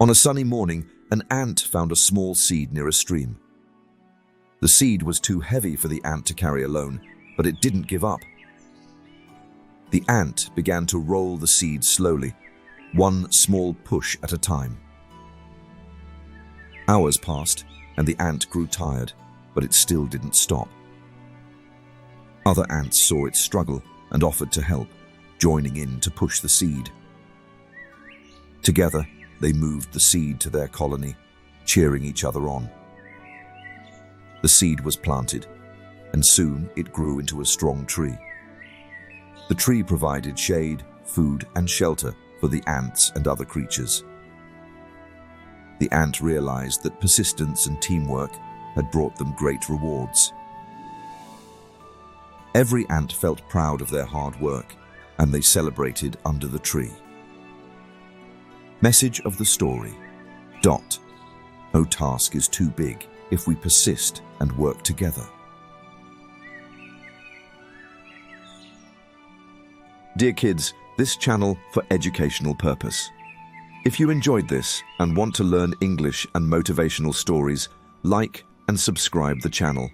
On a sunny morning, an ant found a small seed near a stream. The seed was too heavy for the ant to carry alone, but it didn't give up. The ant began to roll the seed slowly, one small push at a time. Hours passed, and the ant grew tired, but it still didn't stop. Other ants saw it struggle and offered to help, joining in to push the seed. Together, they moved the seed to their colony, cheering each other on. The seed was planted, and soon it grew into a strong tree. The tree provided shade, food, and shelter for the ants and other creatures. The ant realized that persistence and teamwork had brought them great rewards. Every ant felt proud of their hard work, and they celebrated under the tree. Message of the story. No task is too big if we persist and work together. Dear kids, this channel for educational purpose. If you enjoyed this and want to learn English and motivational stories, like and subscribe the channel.